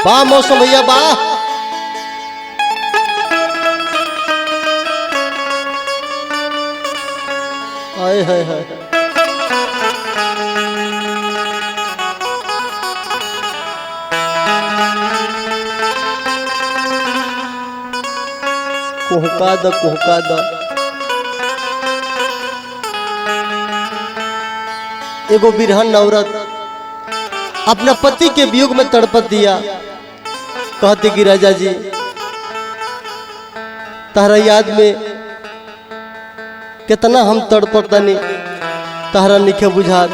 वाह मौसम भैया वाह। हाय हाय हाय कुहका द कुहका द। एगो बिरहन औरत अपना पति के वियोग में तड़पत दिया, कहते कि राजा जी तारा याद में कितना हम तड़पतनी तारा निखे बुझात।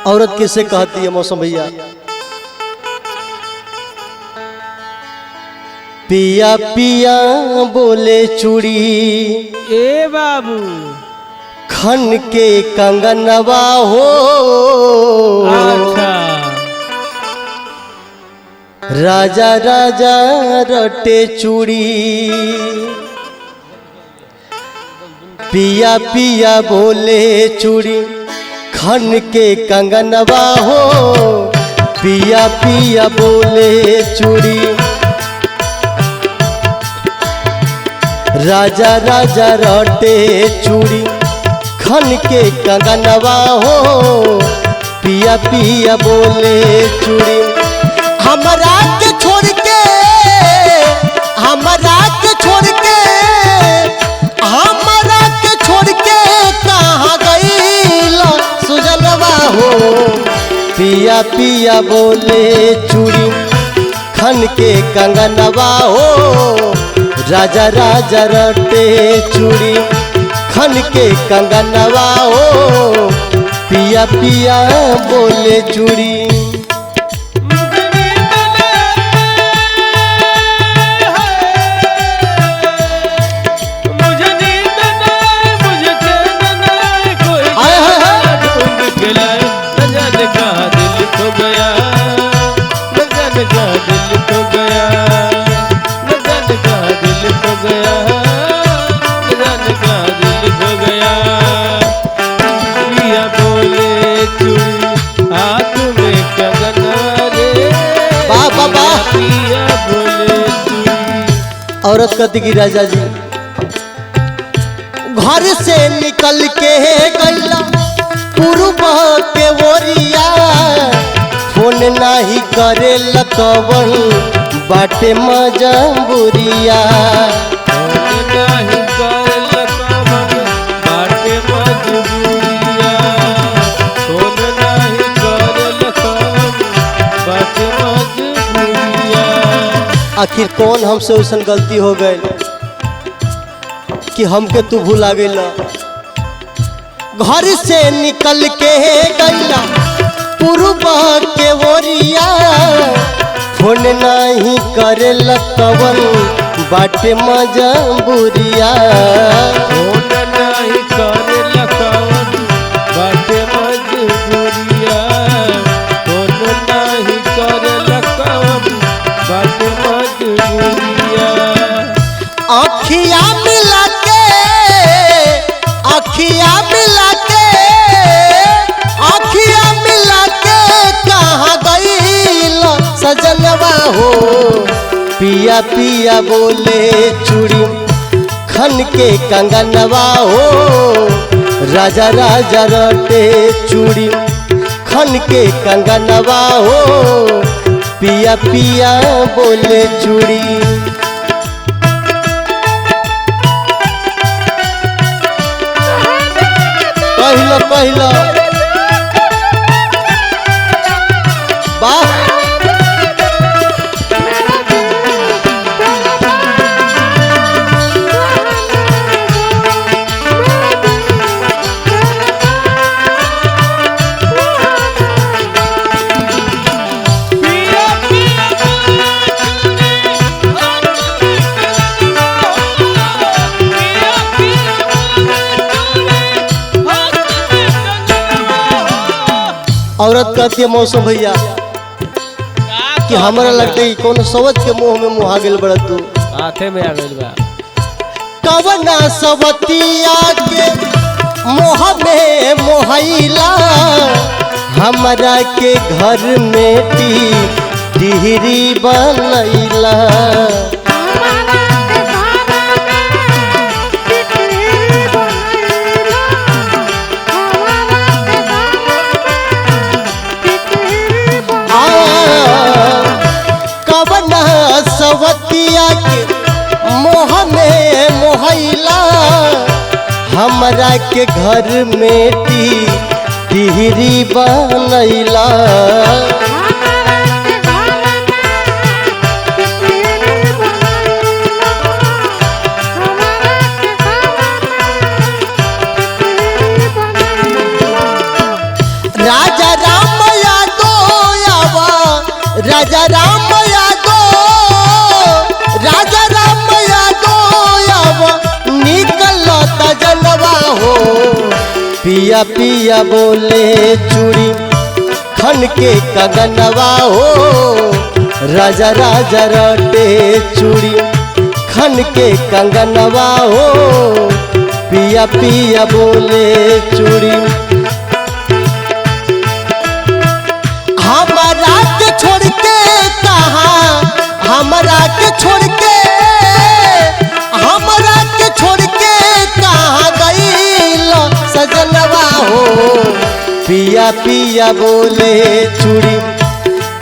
औरत कैसे कहती है मौसम भैया, पिया पिया बोले चूड़ी ए बाबू खन के कंगनवा हो। अच्छा राजा राजा रटे चूड़ी, पिया पिया बोले चूड़ी खन के कंगनवा हो। पिया पिया बोले चूड़ी, राजा राजा रटे चूड़ी खन के कंगनवा हो। पिया पिया बोले चूड़ी, हमरा के छोड़ के, हमरा के छोड़ के, हमरा के छोड़ के कहाँ गईला सुजनवा हो। पिया पिया बोले चूड़ी खन के कंगनवा हो। राजा राजा रटे चूड़ी खन के कंगनवा हो। पिया पिया बोले चूड़ी। औरत कहती कि राजा जी घर से निकल के गईला पूर्व के ओरिया, फोन नाही करे लकवन बाटे मजबूरिया। आखिर कौन हमसे वैसन गलती हो गई कि हमके तू भुला गईला। घर से निकल के गईला पूर्व के ओरिया, फोन नहीं करे लकवन बाटे मजबूरिया। फोन नहीं करे लकवन बाटे मजबूरिया। फोन नहीं करे लकवन बाटे मजबूरिया। अखिया मिला के, अखिया मिला के, अखिया मिला के कहाँ गईल सजनवा हो। पिया पिया बोले चूड़ी खन के कंगनवा हो। राजा राजा रटे चूड़ी खन के कंगनवा हो। पिया पिया बोले चूड़ी। कहलो कहलो वाह। औरत कहती है मौसम भैया कि हमारा लगता है कौन सवत के मुंह में मुहा गेल बड़ा तू हाथे में आ गइल बा। कवना सवतिया के मोह में मोहैला हमरा के घर में टिहरी बनैला। कवना सवतिया के मोह में मोहैला, हमरा के घर में टिहरी बनैला। राजा राम यादव आवा, राजा राम यादव, राजा राम यादव आवा, निकलता जनवा हो। पिया पिया बोले चूड़ी खन के कगनवा हो। राजा राजा रटे चूड़ी खन के कंगनवा हो। पिया पिया बोले चूड़ी हमरा के छोड़ के कहाँ, हमरा के छोड़ के, हमरा के छोड़ के कहाँ गईल सजनवा हो। पिया पिया बोले चूड़ी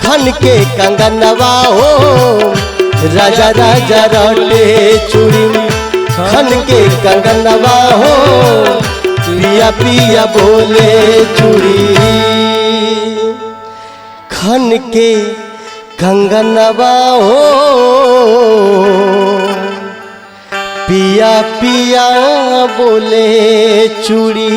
खन के कंगनवा हो। राजा राजा रटे चूड़ी खन के कंगनवा हो। पिया पिया बोले चूड़ी खन के कंगनवा हो। पिया पिया बोले चूड़ी।